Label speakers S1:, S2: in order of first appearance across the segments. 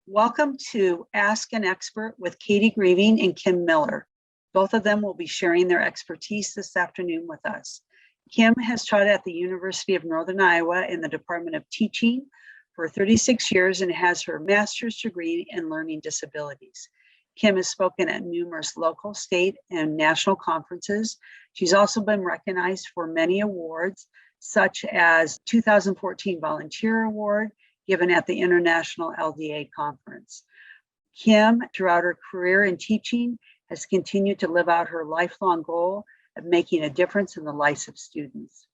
S1: Welcome to Ask an Expert with Katie Grieving and Kim Miller. Both of them will be sharing their expertise this afternoon with us. Kim has taught at the University of Northern Iowa in the Department of Teaching for 36 years and has her master's degree in learning disabilities. Kim has spoken at numerous local, state, and national conferences. She's also been recognized for many awards, such as 2014 Volunteer Award, given at the International LDA Conference. Kim, throughout her career in teaching, has continued to live out her lifelong goal of making a difference in the lives of students.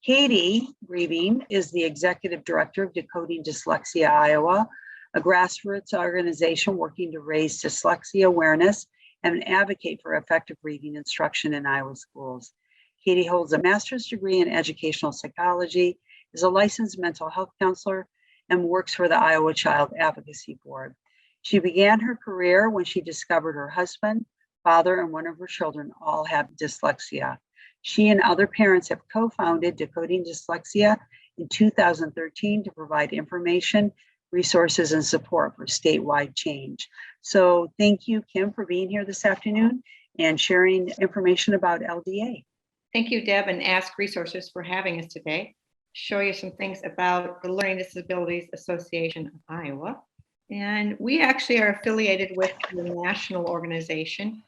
S1: Katie Grieving is the Executive Director of Decoding Dyslexia Iowa, a grassroots organization working to raise dyslexia awareness and advocate for effective reading instruction in Iowa schools. Katie holds a master's degree in educational psychology, is a licensed mental health counselor, and works for the Iowa Child Advocacy Board. She began her career when she discovered her husband, father, and one of her children all have dyslexia. She and other parents have co-founded Decoding Dyslexia in 2013 to provide information, resources, and support for statewide change. So thank you, Kim, for being here this afternoon and sharing information about LDA.
S2: Thank you, Deb, and Ask Resources for having us today. Show you some things about the Learning Disabilities Association of Iowa. And we actually are affiliated with the national organization.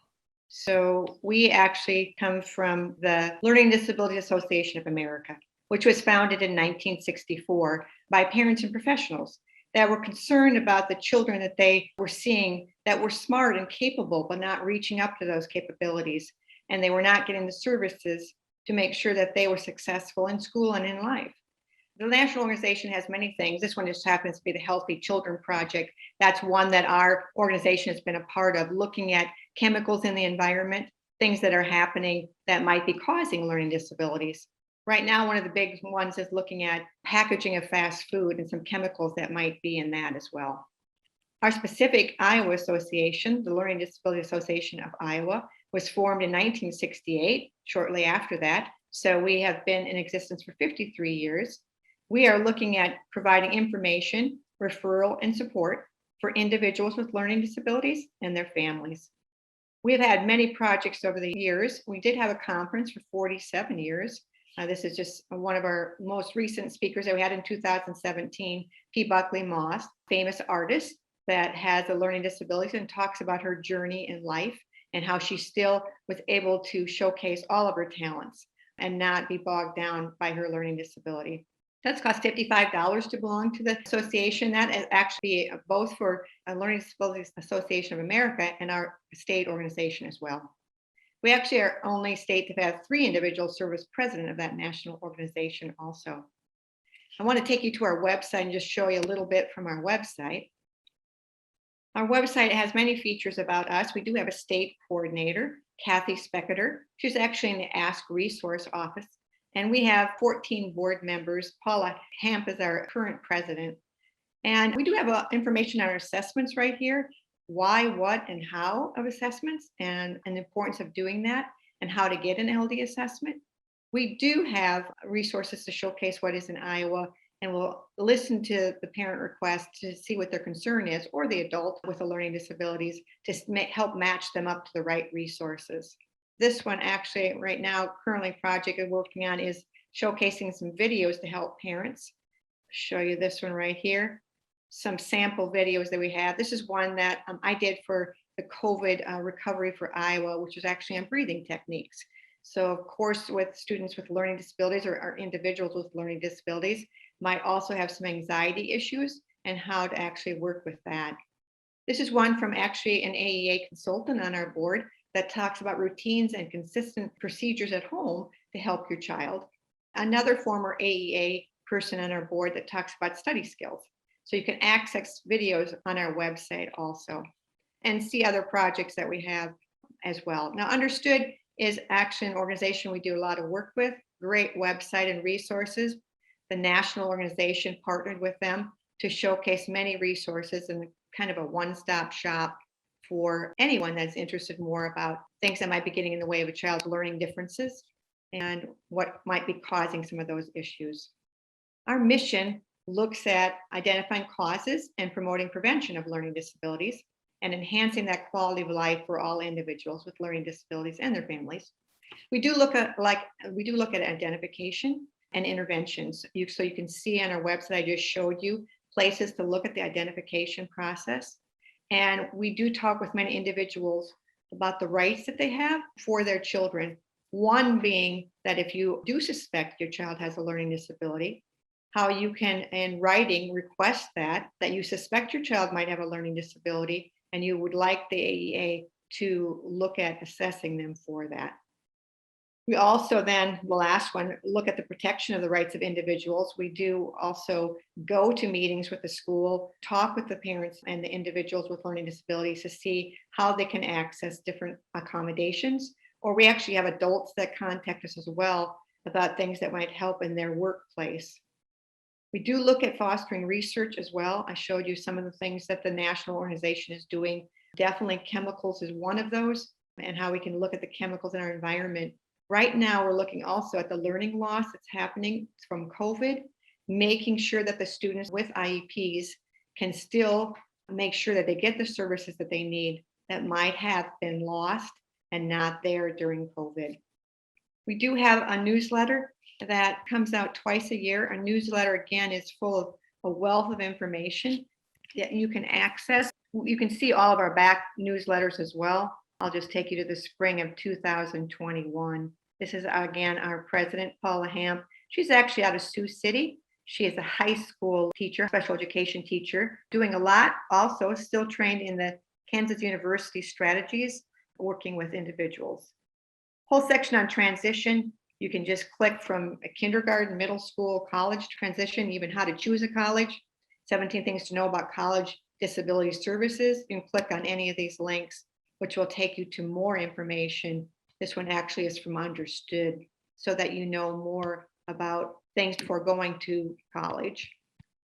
S2: So we actually come from the Learning Disabilities Association of America, which was founded in 1964 by parents and professionals that were concerned about the children that they were seeing that were smart and capable, but not reaching up to those capabilities. And they were not getting the services to make sure that they were successful in school and in life. The national organization has many things. This one just happens to be the Healthy Children Project. That's one that our organization has been a part of, looking at chemicals in the environment, things that are happening that might be causing learning disabilities. Right now, one of the big ones is looking at packaging of fast food and some chemicals that might be in that as well. Our specific Iowa association, the Learning Disability Association of Iowa, was formed in 1968, shortly after that. So we have been in existence for 53 years. We are looking at providing information, referral, and support for individuals with learning disabilities and their families. We have had many projects over the years. We did have a conference for 47 years. This is just one of our most recent speakers that we had in 2017, P. Buckley Moss, famous artist that has a learning disability and talks about her journey in life and how she still was able to showcase all of her talents and not be bogged down by her learning disability. That's cost $55 to belong to the association. That is actually both for Learning Disabilities Association of America and our state organization as well. We actually are only state to have 3 individuals serve as president of that national organization also. I want to take you to our website and just show you a little bit from our website. Our website has many features about us. We do have a state coordinator, Kathy Specketer. She's actually in the Ask Resource office. And we have 14 board members. Paula Hamp is our current president. And we do have information on our assessments right here. Why, what, and how of assessments and the importance of doing that and how to get an LD assessment. We do have resources to showcase what is in Iowa, and we'll listen to the parent request to see what their concern is, or the adult with the learning disabilities, to help match them up to the right resources. This one actually right now, currently project we're working on is showcasing some videos to help parents. Show you this one right here. Some sample videos that we have. This is one that I did for the COVID recovery for Iowa, which is actually on breathing techniques. So of course, with students with learning disabilities or individuals with learning disabilities might also have some anxiety issues and how to actually work with that. This is one from actually an AEA consultant on our board that talks about routines and consistent procedures at home to help your child. Another former AEA person on our board that talks about study skills. So you can access videos on our website also and see other projects that we have as well. Now, Understood is actually an organization we do a lot of work with, great website and resources. The national organization partnered with them to showcase many resources and kind of a one-stop shop for anyone that's interested more about things that might be getting in the way of a child's learning differences and what might be causing some of those issues. Our mission looks at identifying causes and promoting prevention of learning disabilities and enhancing that quality of life for all individuals with learning disabilities and their families. We do look at identification and interventions. So you can see on our website, I just showed you places to look at the identification process. And we do talk with many individuals about the rights that they have for their children. One being that if you do suspect your child has a learning disability, how you can, in writing, request that you suspect your child might have a learning disability and you would like the AEA to look at assessing them for that. We also then, the last one, look at the protection of the rights of individuals. We do also go to meetings with the school, talk with the parents and the individuals with learning disabilities to see how they can access different accommodations. Or we actually have adults that contact us as well about things that might help in their workplace. We do look at fostering research as well. I showed you some of the things that the national organization is doing. Definitely chemicals is one of those, and how we can look at the chemicals in our environment. Right now, we're looking also at the learning loss that's happening from COVID, making sure that the students with IEPs can still make sure that they get the services that they need that might have been lost and not there during COVID. We do have a newsletter that comes out twice a year. A newsletter, again, is full of a wealth of information that you can access. You can see all of our back newsletters as well. I'll just take you to the spring of 2021. This is, again, our president, Paula Hamp. She's actually out of Sioux City. She is a high school teacher, special education teacher, doing a lot, also still trained in the Kansas University strategies, working with individuals. Whole section on transition. You can just click from a kindergarten, middle school, college transition, even how to choose a college, 17 things to know about college disability services. You can click on any of these links, which will take you to more information. This one actually is from Understood, so that you know more about things before going to college.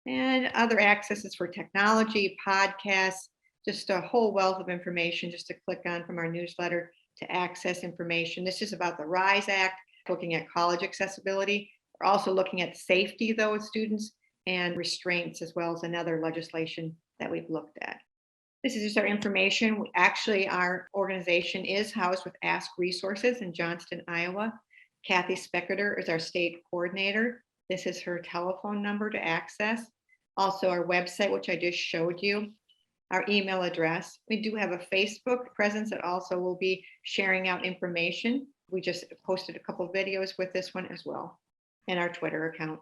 S2: And other accesses for technology, podcasts, just a whole wealth of information just to click on from our newsletter to access information. This is about the RISE Act, looking at college accessibility. We're also looking at safety, though, of students and restraints, as well as another legislation that we've looked at. This is just our information. Actually, our organization is housed with Ask Resources in Johnston, Iowa. Kathy Specketer is our state coordinator. This is her telephone number to access. Also, our website, which I just showed you. Our email address. We do have a Facebook presence that also will be sharing out information. We just posted a couple of videos with this one as well, and our Twitter account.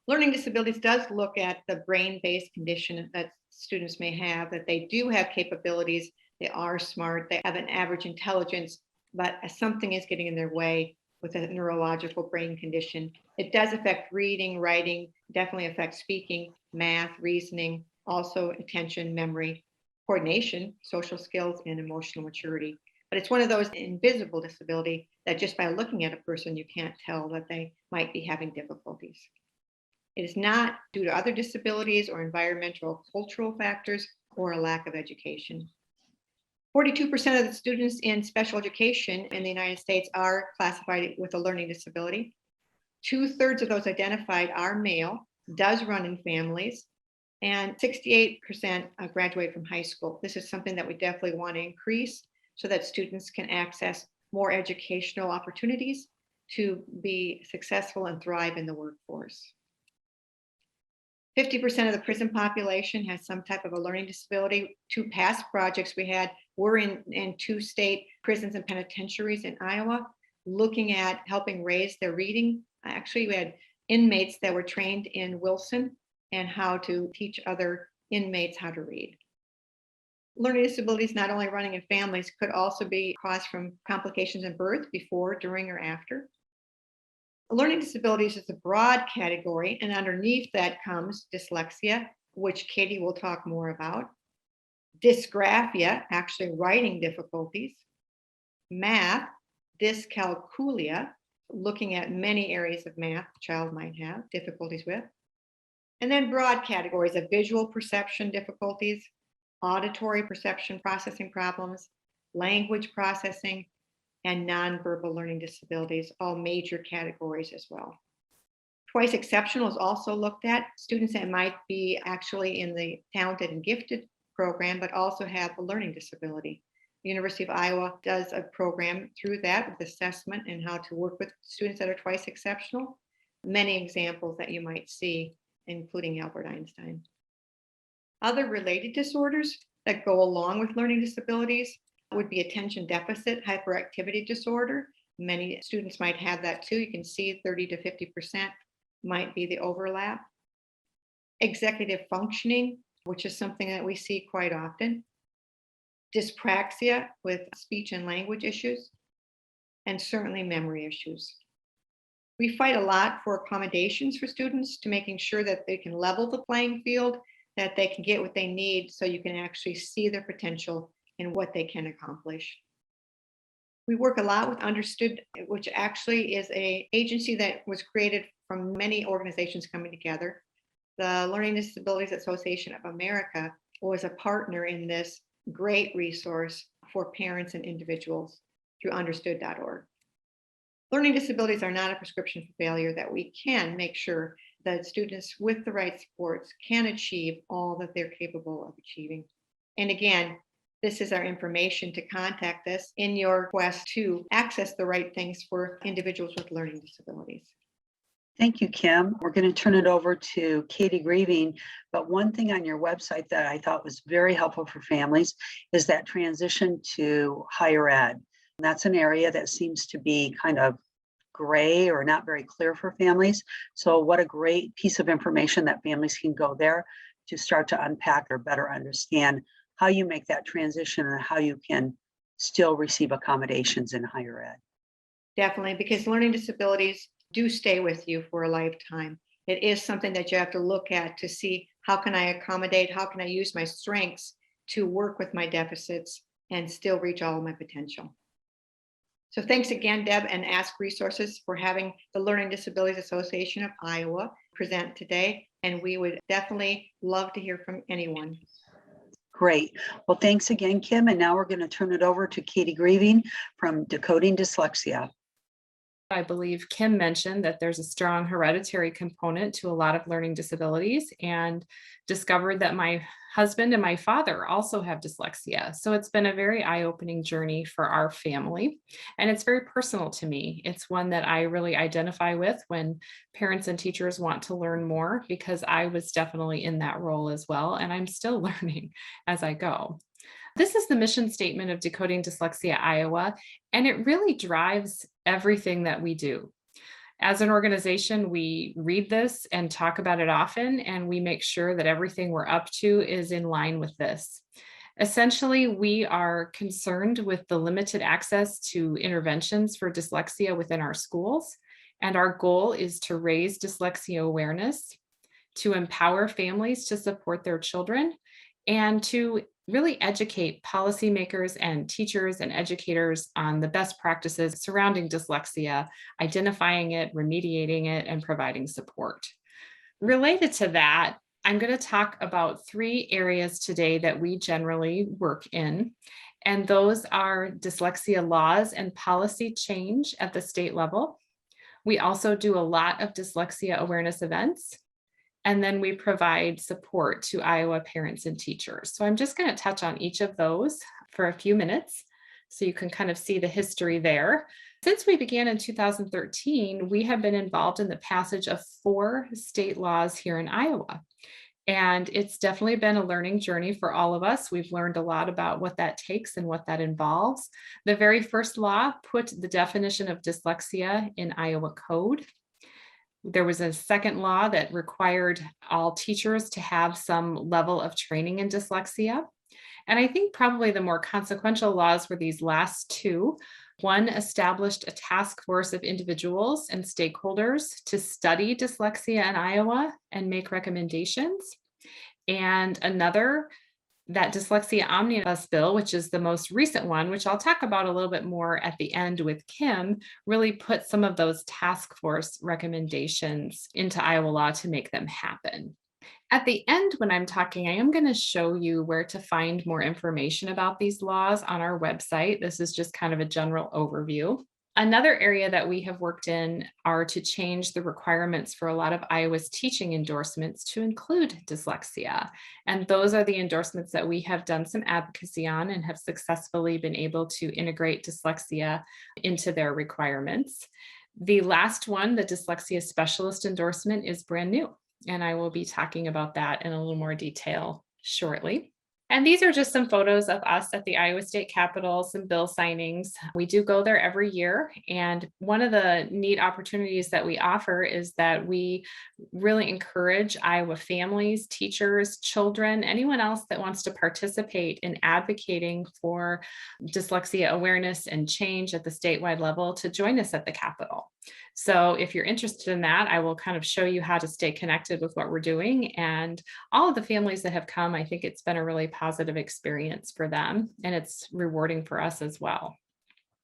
S2: Learning disabilities does look at the brain-based condition that students may have, that they do have capabilities, they are smart, they have an average intelligence, but something is getting in their way with a neurological brain condition. It does affect reading, writing, definitely affects speaking, math, reasoning, also attention, memory, coordination, social skills, and emotional maturity. But it's one of those invisible disability that just by looking at a person, you can't tell that they might be having difficulties. It is not due to other disabilities or environmental cultural factors or a lack of education. 42% of the students in special education in the United States are classified with a learning disability. 2/3 of those identified are male, does run in families, and 68% graduate from high school. This is something that we definitely want to increase so that students can access more educational opportunities to be successful and thrive in the workforce. 50% of the prison population has some type of a learning disability. 2 past projects we had were in 2 state prisons and penitentiaries in Iowa, looking at helping raise their reading. Actually, we had inmates that were trained in Wilson and how to teach other inmates how to read. Learning disabilities, not only running in families, could also be caused from complications in birth, before, during, or after. Learning disabilities is a broad category, and underneath that comes dyslexia, which Katie will talk more about, dysgraphia, actually writing difficulties, math, dyscalculia, looking at many areas of math a child might have difficulties with, and then broad categories of visual perception difficulties, auditory perception processing problems, language processing, and nonverbal learning disabilities, all major categories as well. Twice exceptional is also looked at. Students that might be actually in the talented and gifted program, but also have a learning disability. The University of Iowa does a program through that with assessment and how to work with students that are twice exceptional. Many examples that you might see, including Albert Einstein. Other related disorders that go along with learning disabilities would be attention deficit hyperactivity disorder. Many students might have that too. You can see 30 to 50% might be the overlap. Executive functioning, which is something that we see quite often. Dyspraxia with speech and language issues, and certainly memory issues. We fight a lot for accommodations for students to making sure that they can level the playing field, that they can get what they need so you can actually see their potential and what they can accomplish. We work a lot with Understood, which actually is an agency that was created from many organizations coming together. The Learning Disabilities Association of America was a partner in this great resource for parents and individuals through understood.org. Learning disabilities are not a prescription for failure, that we can make sure that students with the right supports can achieve all that they're capable of achieving. And again, this is our information to contact us in your quest to access the right things for individuals with learning disabilities.
S1: Thank you, Kim. We're going to turn it over to Katie Grieving, but one thing on your website that I thought was very helpful for families is that transition to higher ed. And that's an area that seems to be kind of gray or not very clear for families. So what a great piece of information that families can go there to start to unpack or better understand how you make that transition and how you can still receive accommodations in higher ed.
S2: Definitely, because learning disabilities do stay with you for a lifetime. It is something that you have to look at to see, how can I accommodate, how can I use my strengths to work with my deficits and still reach all of my potential. So thanks again, Deb and Ask Resources, for having the Learning Disabilities Association of Iowa present today. And we would definitely love to hear from anyone.
S1: Great. Well, thanks again, Kim. And now we're going to turn it over to Katie Grieving from Decoding Dyslexia.
S3: I believe Kim mentioned that there's a strong hereditary component to a lot of learning disabilities, and discovered that my husband and my father also have dyslexia. So it's been a very eye-opening journey for our family, and it's very personal to me. It's one that I really identify with when parents and teachers want to learn more, because I was definitely in that role as well, and I'm still learning as I go. This is the mission statement of Decoding Dyslexia Iowa, and it really drives everything that we do. As an organization, we read this and talk about it often, and we make sure that everything we're up to is in line with this. Essentially, we are concerned with the limited access to interventions for dyslexia within our schools, and our goal is to raise dyslexia awareness, to empower families to support their children, and to really educate policymakers and teachers and educators on the best practices surrounding dyslexia, identifying it, remediating it, and providing support. Related to that, I'm going to talk about 3 areas today that we generally work in, and those are dyslexia laws and policy change at the state level. We also do a lot of dyslexia awareness events, and then we provide support to Iowa parents and teachers. So I'm just going to touch on each of those for a few minutes so you can kind of see the history there. Since we began in 2013, we have been involved in the passage of 4 state laws here in Iowa. And it's definitely been a learning journey for all of us. We've learned a lot about what that takes and what that involves. The very first law put the definition of dyslexia in Iowa code. There was a second law that required all teachers to have some level of training in dyslexia. And I think probably the more consequential laws were these last 2. One established a task force of individuals and stakeholders to study dyslexia in Iowa and make recommendations. And another, that Dyslexia Omnibus Bill, which is the most recent one, which I'll talk about a little bit more at the end with Kim, really put some of those task force recommendations into Iowa law to make them happen. At the end, when I'm talking, I am going to show you where to find more information about these laws on our website. This is just kind of a general overview. Another area that we have worked in are to change the requirements for a lot of Iowa's teaching endorsements to include dyslexia. And those are the endorsements that we have done some advocacy on and have successfully been able to integrate dyslexia into their requirements. The last one, the dyslexia specialist endorsement, is brand new, and I will be talking about that in a little more detail shortly. And these are just some photos of us at the Iowa State Capitol, some bill signings. We do go there every year. And one of the neat opportunities that we offer is that we really encourage Iowa families, teachers, children, anyone else that wants to participate in advocating for dyslexia awareness and change at the statewide level to join us at the Capitol. So if you're interested in that, I will kind of show you how to stay connected with what we're doing. And all of the families that have come, I think it's been a really positive experience for them, and it's rewarding for us as well.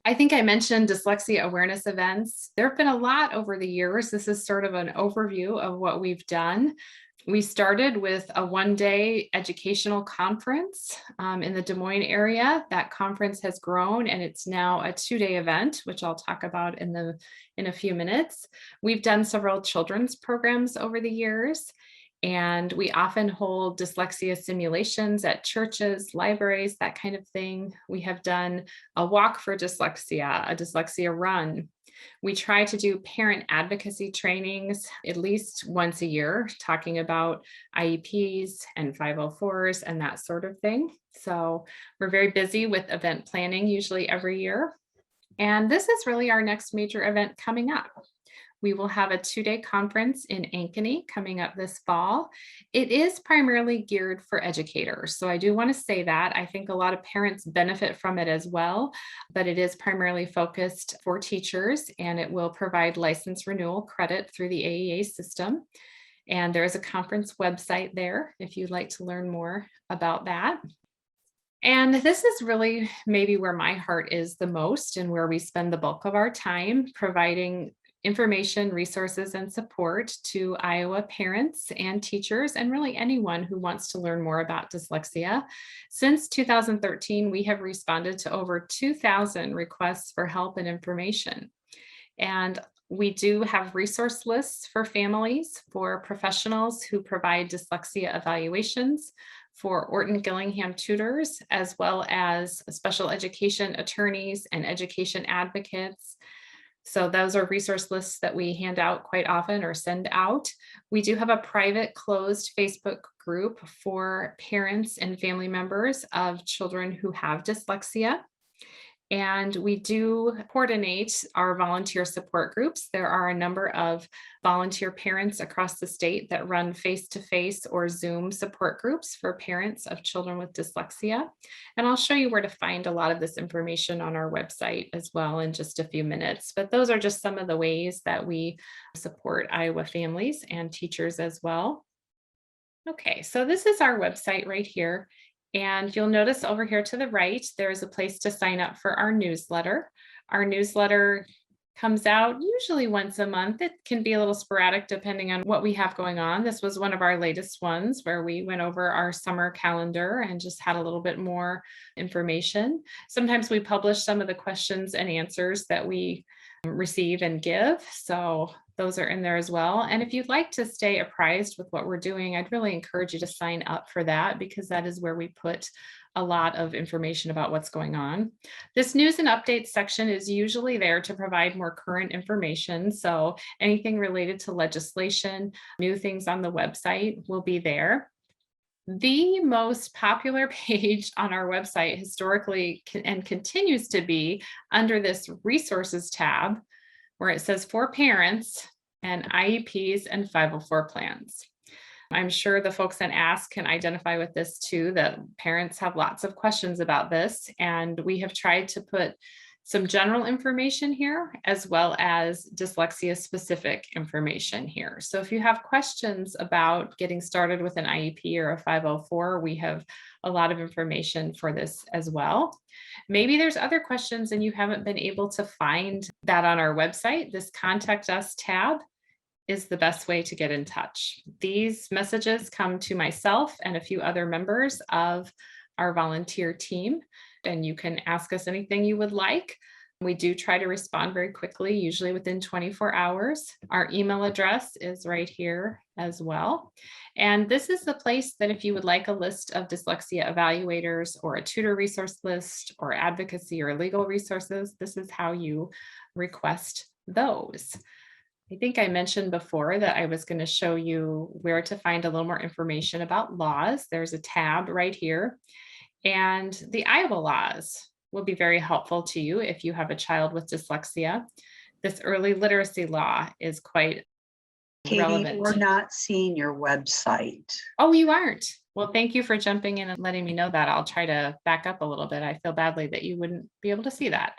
S3: I think I mentioned dyslexia awareness events. There have been a lot over the years. This is sort of an overview of what we've done. We started with a one-day educational conference in the Des Moines area. That conference has grown and it's now a two-day event, which I'll talk about in a few minutes. We've done several children's programs over the years, and we often hold dyslexia simulations at churches, libraries, that kind of thing. We have done a walk for dyslexia, a dyslexia run. We try to do parent advocacy trainings at least once a year, talking about IEPs and 504s and that sort of thing. So we're very busy with event planning, usually every year. And this is really our next major event coming up. We will have a two-day conference in Ankeny coming up this fall. It is primarily geared for educators. So I do want to say that. I think a lot of parents benefit from it as well, but it is primarily focused for teachers, and it will provide license renewal credit through the AEA system. And there is a conference website there if you'd like to learn more about that. And this is really maybe where my heart is the most and where we spend the bulk of our time, providing information, resources, and support to Iowa parents and teachers, and really anyone who wants to learn more about dyslexia. Since 2013, we have responded to over 2,000 requests for help and information. And we do have resource lists for families, for professionals who provide dyslexia evaluations, for Orton Gillingham tutors, as well as special education attorneys and education advocates. So those are resource lists that we hand out quite often or send out. We do have a private closed Facebook group for parents and family members of children who have dyslexia. And we do coordinate our volunteer support groups. There are a number of volunteer parents across the state that run face-to-face or Zoom support groups for parents of children with dyslexia. And I'll show you where to find a lot of this information on our website as well in just a few minutes. But those are just some of the ways that we support Iowa families and teachers as well. Okay, so this is our website right here. And you'll notice over here to the right, there's a place to sign up for our newsletter. Our newsletter comes out usually once a month. It can be a little sporadic depending on what we have going on. This was one of our latest ones where we went over our summer calendar and just had a little bit more information. Sometimes we publish some of the questions and answers that we receive and give. So those are in there as well. And if you'd like to stay apprised with what we're doing, I'd really encourage you to sign up for that, because that is where we put a lot of information about what's going on. This news and updates section is usually there to provide more current information. So anything related to legislation, new things on the website will be there. The most popular page on our website historically and continues to be under this resources tab, where it says for parents and IEPs and 504 plans. I'm sure the folks that ask can identify with this too, that parents have lots of questions about this. And we have tried to put some general information here, as well as dyslexia specific information here. So if you have questions about getting started with an IEP or a 504, we have a lot of information for this as well. Maybe there's other questions and you haven't been able to find that on our website. This Contact Us tab is the best way to get in touch. These messages come to myself and a few other members of our volunteer team, and you can ask us anything you would like. We do try to respond very quickly, usually within 24 hours. Our email address is right here as well. And this is the place that if you would like a list of dyslexia evaluators or a tutor resource list or advocacy or legal resources, this is how you request those. I think I mentioned before that I was going to show you where to find a little more information about laws. There's a tab right here. And the Iowa laws will be very helpful to you if you have a child with dyslexia. This early literacy law is quite
S1: Katie,
S3: relevant.
S1: we're not seeing your website.
S3: Oh, you aren't? Well, thank you for jumping in and letting me know that. I'll try to back up a little bit. I feel badly that you wouldn't be able to see that.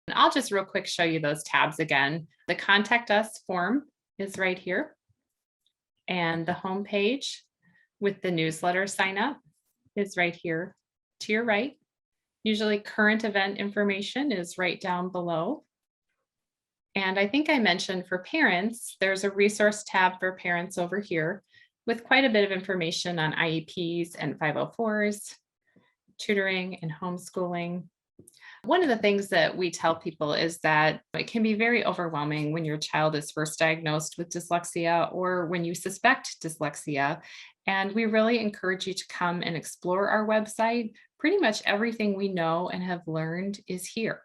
S3: And I'll just real quick show you those tabs again. The contact us form is right here. And the home page with the newsletter sign up is right here to your right. Usually current event information is right down below. And I think I mentioned for parents, there's a resource tab for parents over here with quite a bit of information on IEPs and 504s, tutoring and homeschooling. One of the things that we tell people is that it can be very overwhelming when your child is first diagnosed with dyslexia or when you suspect dyslexia. And we really encourage you to come and explore our website. Pretty much everything we know and have learned is here.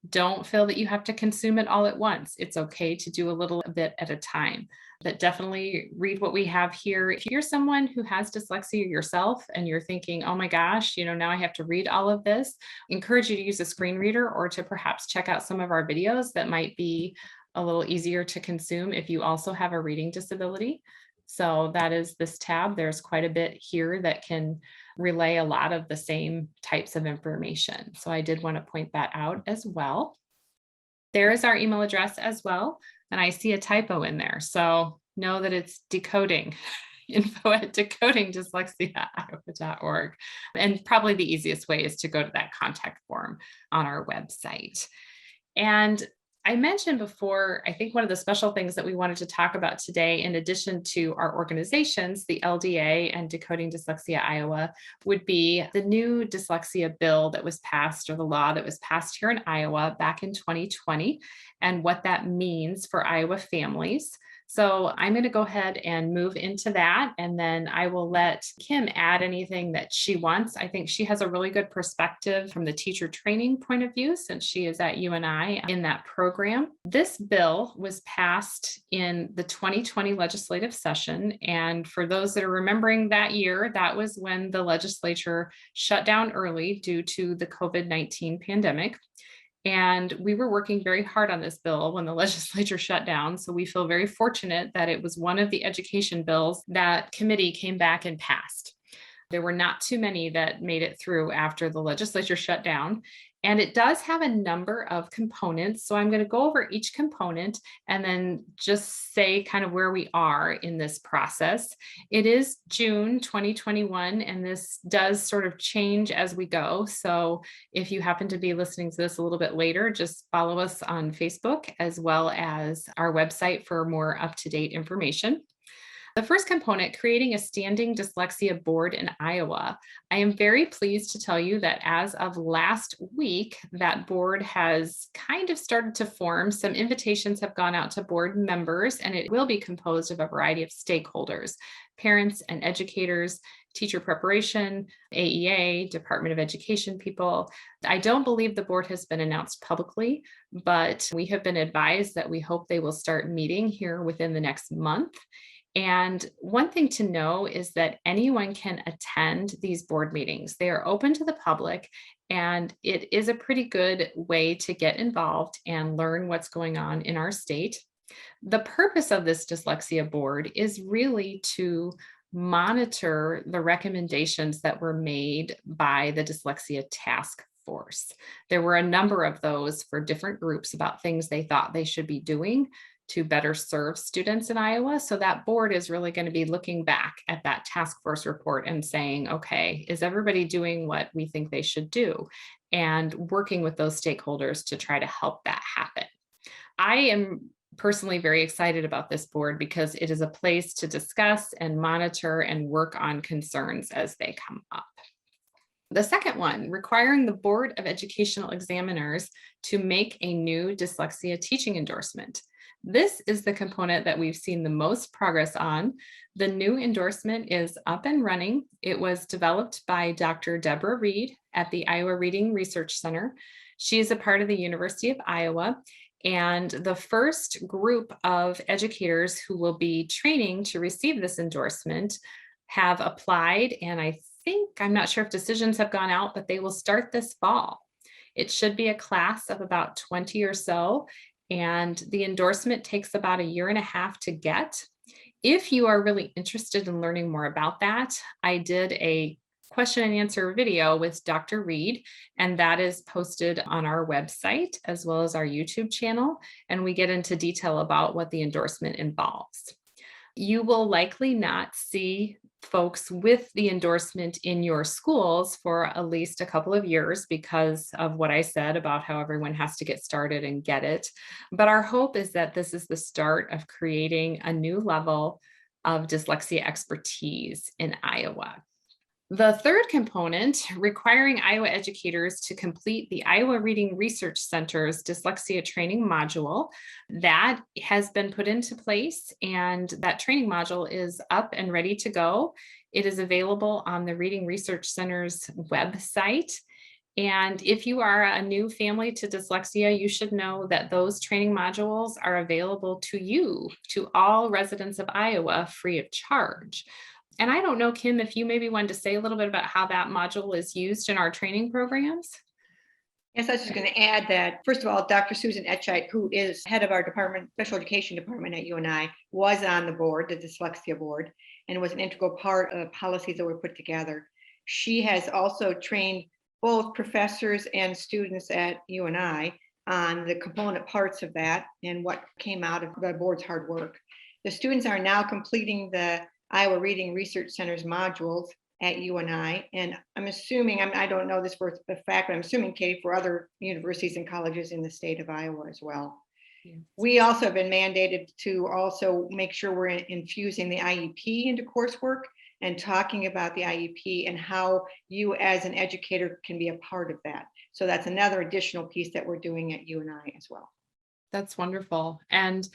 S3: Don't feel that you have to consume it all at once. It's okay to do a little bit at a time, but definitely read what we have here. If you're someone who has dyslexia yourself and you're thinking, oh my gosh, now I have to read all of this, I encourage you to use a screen reader or to perhaps check out some of our videos that might be a little easier to consume if you also have a reading disability. So that is this tab. There's quite a bit here that can relay a lot of the same types of information. So I did want to point that out as well. There is our email address as well. And I see a typo in there. So know that it's decoding info@decodingdyslexia.iowa.org. And probably the easiest way is to go to that contact form on our website. And I mentioned before, I think one of the special things that we wanted to talk about today, in addition to our organizations, the LDA and Decoding Dyslexia Iowa, would be the new dyslexia bill that was passed, or the law that was passed here in Iowa back in 2020, and what that means for Iowa families. So I'm going to go ahead and move into that, and then I will let Kim add anything that she wants. I think she has a really good perspective from the teacher training point of view, since she is at UNI in that program. This bill was passed in the 2020 legislative session. And for those that are remembering that year, that was when the legislature shut down early due to the COVID-19 pandemic. And we were working very hard on this bill when the legislature shut down. So we feel very fortunate that it was one of the education bills that committee came back and passed. There were not too many that made it through after the legislature shut down. And it does have a number of components. So I'm going to go over each component and then just say kind of where we are in this process. It is June 2021, and this does sort of change as we go. So if you happen to be listening to this a little bit later, just follow us on Facebook as well as our website for more up-to-date information. The first component, creating a standing dyslexia board in Iowa. I am very pleased to tell you that as of last week, that board has kind of started to form. Some invitations have gone out to board members, and it will be composed of a variety of stakeholders, parents and educators, teacher preparation, AEA, Department of Education people. I don't believe the board has been announced publicly, but we have been advised that we hope they will start meeting here within the next month. And one thing to know is that anyone can attend these board meetings. They are open to the public, and it is a pretty good way to get involved and learn what's going on in our state. The purpose of this dyslexia board is really to monitor the recommendations that were made by the Dyslexia Task Force. There were a number of those for different groups about things they thought they should be doing to better serve students in Iowa. So that board is really going to be looking back at that task force report and saying, okay, is everybody doing what we think they should do? And working with those stakeholders to try to help that happen. I am personally very excited about this board because it is a place to discuss and monitor and work on concerns as they come up. The second one, requiring the Board of Educational Examiners to make a new dyslexia teaching endorsement. This is the component that we've seen the most progress on. The new endorsement is up and running. It was developed by Dr. Deborah Reed at the Iowa Reading Research Center. She is a part of the University of Iowa, and the first group of educators who will be training to receive this endorsement have applied, and I'm not sure if decisions have gone out, but they will start this fall. It should be a class of about 20 or so, and the endorsement takes about 1.5 years to get. If you are really interested in learning more about that, I did a question and answer video with Dr. Reed, and that is posted on our website as well as our YouTube channel, and we get into detail about what the endorsement involves. You will likely not see folks with the endorsement in your schools for at least a couple of years because of what I said about how everyone has to get started and get it. But our hope is that this is the start of creating a new level of dyslexia expertise in Iowa. The third component, requiring Iowa educators to complete the Iowa Reading Research Center's dyslexia training module, that has been put into place, and that training module is up and ready to go. It is available on the Reading Research Center's website. And if you are a new family to dyslexia, you should know that those training modules are available to you, to all residents of Iowa, free of charge. And I don't know, Kim, if you maybe wanted to say a little bit about how that module is used in our training programs.
S2: Yes, I was just going to add that, first of all, Dr. Susan Etchite, who is head of our department, special education department at UNI, was on the board, the dyslexia board, and was an integral part of policies that were put together. She has also trained both professors and students at UNI on the component parts of that and what came out of the board's hard work. The students are now completing the Iowa Reading Research Center's modules at UNI. And I'm assuming, I don't know this for a fact, but I'm assuming, Katie, for other universities and colleges in the state of Iowa as well. Yes. We also have been mandated to also make sure we're infusing the IEP into coursework and talking about the IEP and how you as an educator can be a part of that. So that's another additional piece that we're doing at UNI as well.
S3: That's wonderful. And,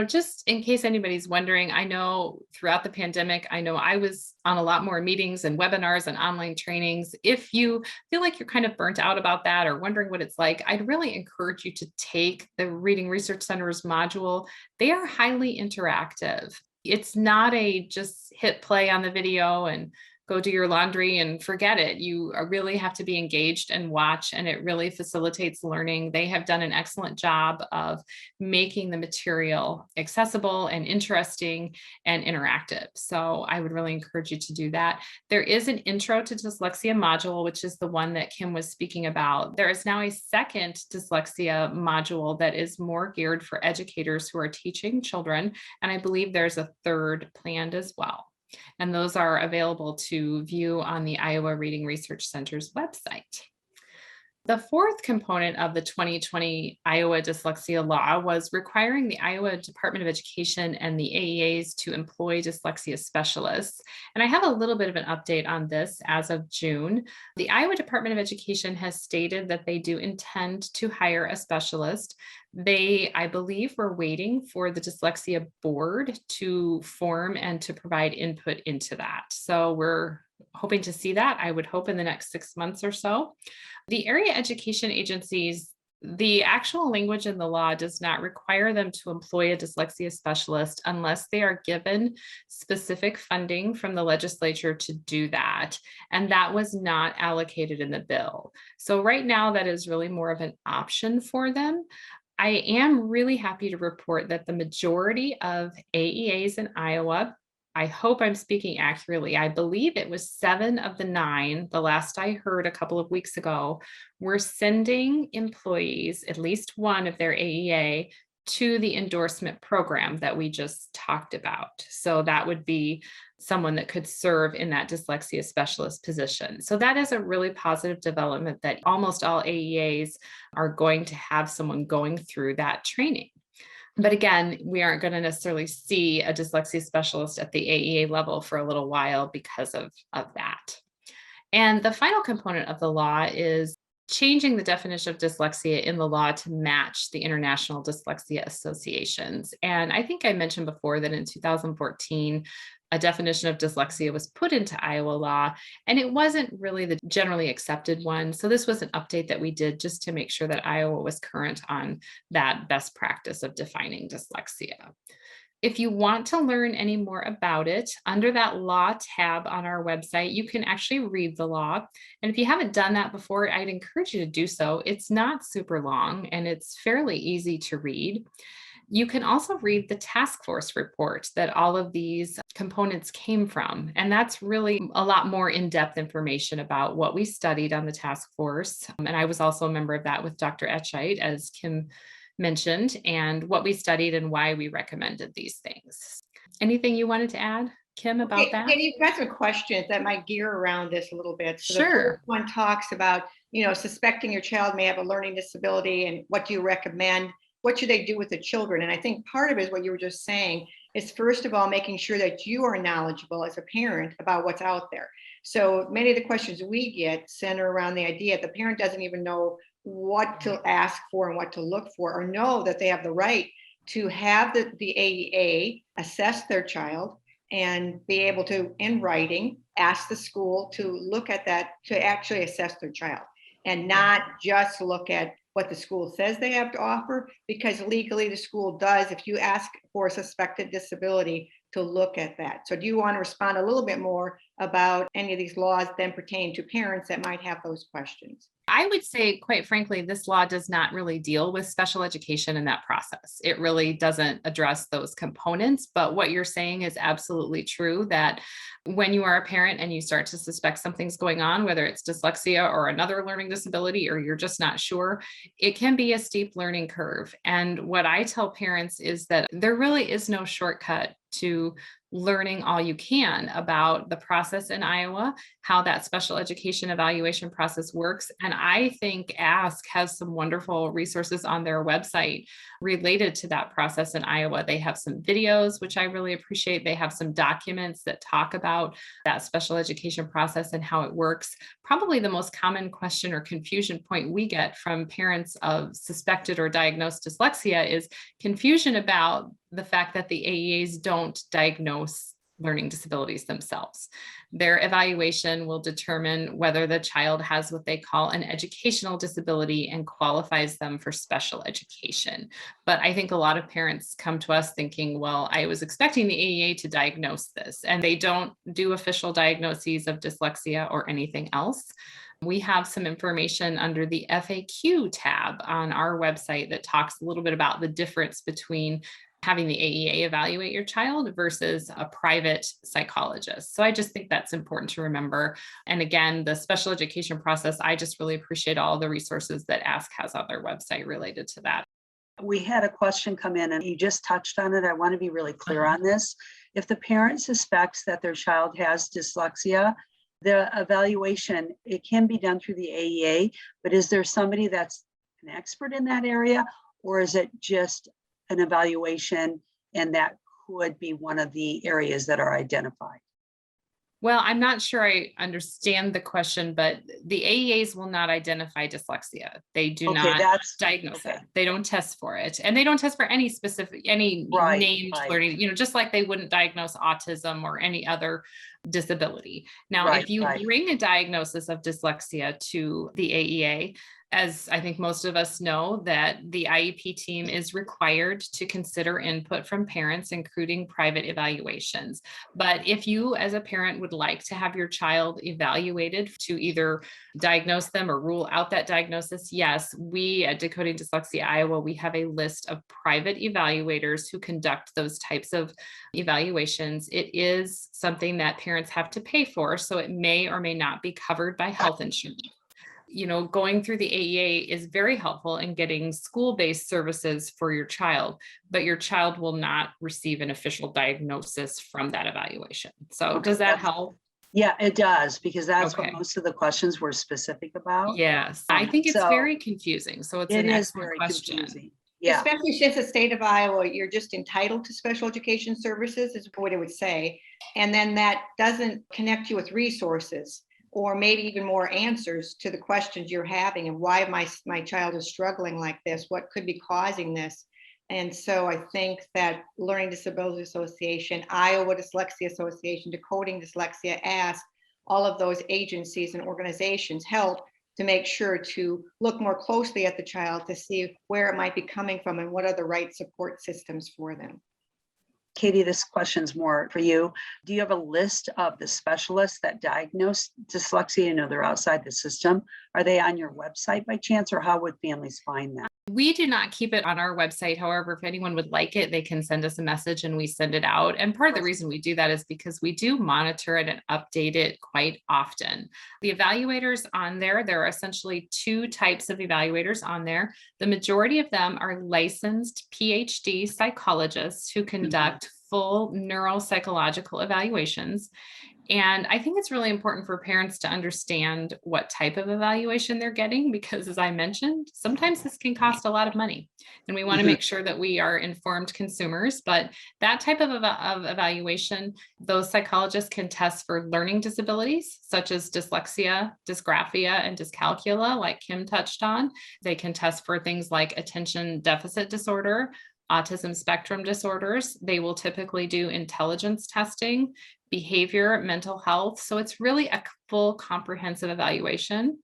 S3: just in case anybody's wondering, I know throughout the pandemic, I know I was on a lot more meetings and webinars and online trainings. If you feel like you're kind of burnt out about that or wondering what it's like, I'd really encourage you to take the Reading Research Center's module. They are highly interactive. It's not a just hit play on the video and go do your laundry and forget it. You really have to be engaged and watch, and it really facilitates learning. They have done an excellent job of making the material accessible and interesting and interactive. So I would really encourage you to do that. There is an Intro to Dyslexia module, which is the one that Kim was speaking about. There is now a second dyslexia module that is more geared for educators who are teaching children, and I believe there's a third planned as well. And those are available to view on the Iowa Reading Research Center's website. The fourth component of the 2020 Iowa dyslexia law was requiring the Iowa Department of Education and the AEAs to employ dyslexia specialists. And I have a little bit of an update on this as of June. The Iowa Department of Education has stated that they do intend to hire a specialist. They, I believe, were waiting for the dyslexia board to form and to provide input into that. So we're hoping to see that, I would hope, in the next 6 months or so. The area education agencies, the actual language in the law does not require them to employ a dyslexia specialist unless they are given specific funding from the legislature to do that. And that was not allocated in the bill. So right now, that is really more of an option for them. I am really happy to report that the majority of AEAs in Iowa, I hope I'm speaking accurately, I believe it was 7 of the 9, the last I heard a couple of weeks ago, were sending employees, at least one of their AEA, to the endorsement program that we just talked about. So that would be someone that could serve in that dyslexia specialist position. So that is a really positive development that almost all AEAs are going to have someone going through that training. But again, we aren't going to necessarily see a dyslexia specialist at the AEA level for a little while because of that. And the final component of the law is changing the definition of dyslexia in the law to match the International Dyslexia Associations. And I think I mentioned before that in 2014, a definition of dyslexia was put into Iowa law, and it wasn't really the generally accepted one. So this was an update that we did just to make sure that Iowa was current on that best practice of defining dyslexia. If you want to learn any more about it, under that law tab on our website, you can actually read the law. And if you haven't done that before, I'd encourage you to do so. It's not super long and it's fairly easy to read. You can also read the task force report that all of these components came from. And that's really a lot more in-depth information about what we studied on the task force. And I was also a member of that with Dr. Etchite, as Kim mentioned, and what we studied and why we recommended these things. Anything you wanted to add, Kim, about that?
S2: You've got some questions that might gear around this a little bit. So
S3: Sure.
S2: The first one talks about, suspecting your child may have a learning disability and what do you recommend? What should they do with the children? And I think part of it is what you were just saying is, first of all, making sure that you are knowledgeable as a parent about what's out there. So many of the questions we get center around the idea the parent doesn't even know what to ask for and what to look for, or know that they have the right to have the AEA assess their child and be able to, in writing, ask the school to look at that, to actually assess their child and not just look at what the school says they have to offer, because legally the school does, if you ask for a suspected disability, to look at that. So do you want to respond a little bit more about any of these laws then pertain to parents that might have those questions?
S3: I would say, quite frankly, this law does not really deal with special education in that process. It really doesn't address those components. But what you're saying is absolutely true, that when you are a parent and you start to suspect something's going on, whether it's dyslexia or another learning disability, or you're just not sure, it can be a steep learning curve. And what I tell parents is that there really is no shortcut to learning all you can about the process in Iowa, how that special education evaluation process works. And I think Ask has some wonderful resources on their website related to that process in Iowa. They have some videos, which I really appreciate. They have some documents that talk about that special education process and how it works. Probably the most common question or confusion point we get from parents of suspected or diagnosed dyslexia is confusion about the fact that the AEAs don't diagnose learning disabilities themselves. Their evaluation will determine whether the child has what they call an educational disability and qualifies them for special education. But I think a lot of parents come to us thinking, well, I was expecting the AEA to diagnose this, and they don't do official diagnoses of dyslexia or anything else. We have some information under the FAQ tab on our website that talks a little bit about the difference between having the AEA evaluate your child versus a private psychologist. So I just think that's important to remember. And again, the special education process, I just really appreciate all the resources that Ask has on their website related to that.
S1: We had a question come in and you just touched on it. I want to be really clear on this. If the parent suspects that their child has dyslexia, the evaluation, it can be done through the AEA, but is there somebody that's an expert in that area, or is it just an evaluation and that could be one of the areas that are identified?
S3: Well, I'm not sure I understand the question, but the AEAs will not identify dyslexia. They do not diagnose it. They don't test for it. And they don't test for any specific, named learning, just like they wouldn't diagnose autism or any other disability. Now, if you bring a diagnosis of dyslexia to the AEA, as I think most of us know, that the IEP team is required to consider input from parents, including private evaluations. But if you as a parent would like to have your child evaluated to either diagnose them or rule out that diagnosis, yes, we at Decoding Dyslexia Iowa, we have a list of private evaluators who conduct those types of evaluations. It is something that parents have to pay for, so it may or may not be covered by health insurance. Going through the AEA is very helpful in getting school-based services for your child, but your child will not receive an official diagnosis from that evaluation. So does that help?
S1: Yeah, it does, because that's what most of the questions were specific about.
S3: Yes, I think it's very confusing. So it's an excellent question.
S1: Confusing. Yeah.
S2: Especially since the state of Iowa, you're just entitled to special education services, is what it would say. And then that doesn't connect you with resources or maybe even more answers to the questions you're having and why my child is struggling like this, what could be causing this. And so I think that Learning Disabilities Association, Iowa Dyslexia Association, Decoding Dyslexia, ASK, all of those agencies and organizations help to make sure to look more closely at the child to see where it might be coming from and what are the right support systems for them.
S1: Katie, this question's more for you. Do you have a list of the specialists that diagnose dyslexia? You know, they're outside the system. Are they on your website by chance, or how would families find them?
S3: We do not keep it on our website. However, if anyone would like it, they can send us a message and we send it out. And part of the reason we do that is because we do monitor it and update it quite often. The evaluators on there are essentially two types of evaluators on there. The majority of them are licensed PhD psychologists who conduct full neuropsychological evaluations. And I think it's really important for parents to understand what type of evaluation they're getting, because as I mentioned, sometimes this can cost a lot of money and we want to make sure that we are informed consumers. But that type of evaluation, those psychologists can test for learning disabilities such as dyslexia, dysgraphia, and dyscalculia, like Kim touched on. They can test for things like attention deficit disorder, autism spectrum disorders. They will typically do intelligence testing, behavior, mental health. So it's really a full comprehensive evaluation.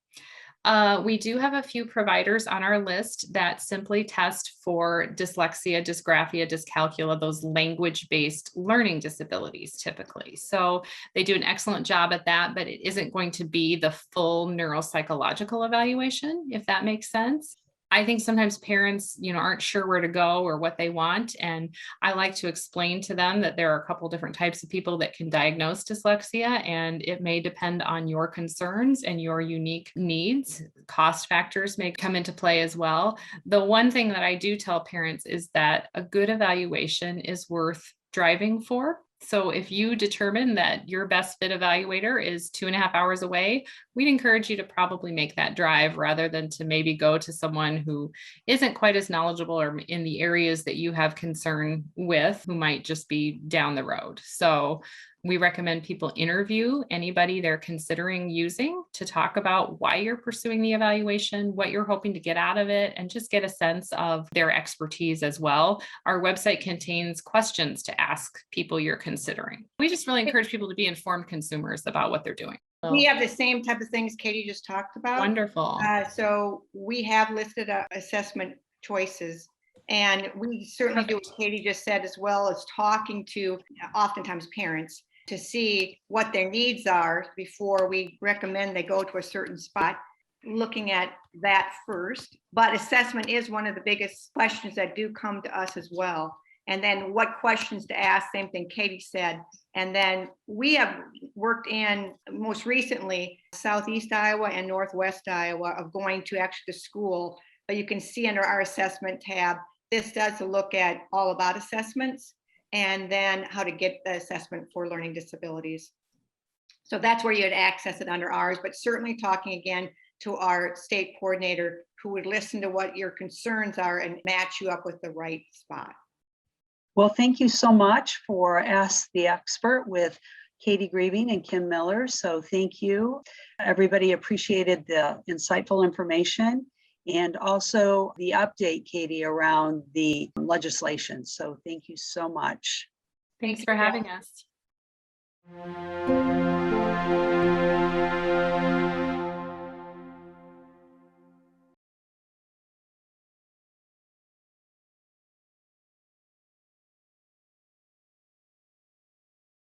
S3: We do have a few providers on our list that simply test for dyslexia, dysgraphia, dyscalculia, those language-based learning disabilities typically. So they do an excellent job at that, but it isn't going to be the full neuropsychological evaluation, if that makes sense. I think sometimes parents, aren't sure where to go or what they want. And I like to explain to them that there are a couple different types of people that can diagnose dyslexia, and it may depend on your concerns and your unique needs. Cost factors may come into play as well. The one thing that I do tell parents is that a good evaluation is worth driving for. So if you determine that your best fit evaluator is 2.5 hours away, we'd encourage you to probably make that drive rather than to maybe go to someone who isn't quite as knowledgeable or in the areas that you have concern with, who might just be down the road. So we recommend people interview anybody they're considering using to talk about why you're pursuing the evaluation, what you're hoping to get out of it, and just get a sense of their expertise as well. Our website contains questions to ask people you're considering. We just really encourage people to be informed consumers about what they're doing.
S2: We have the same type of things Katie just talked about.
S3: Wonderful.
S2: So we have listed assessment choices, and we certainly do what Katie just said, as well as talking to oftentimes parents to see what their needs are before we recommend they go to a certain spot, looking at that first. But assessment is one of the biggest questions that do come to us as well. And then what questions to ask, same thing Katie said. And then we have worked in, most recently, Southeast Iowa and Northwest Iowa, of going to actually the school. But you can see under our assessment tab, this does look at all about assessments and then how to get the assessment for learning disabilities. So that's where you'd access it under ours, but certainly talking again to our state coordinator who would listen to what your concerns are and match you up with the right spot.
S1: Well, thank you so much for Ask the Expert with Katie Grieving and Kim Miller. So thank you. Everybody appreciated the insightful information and also the update, Katie, around the legislation. So thank you so much.
S3: Thanks for having us.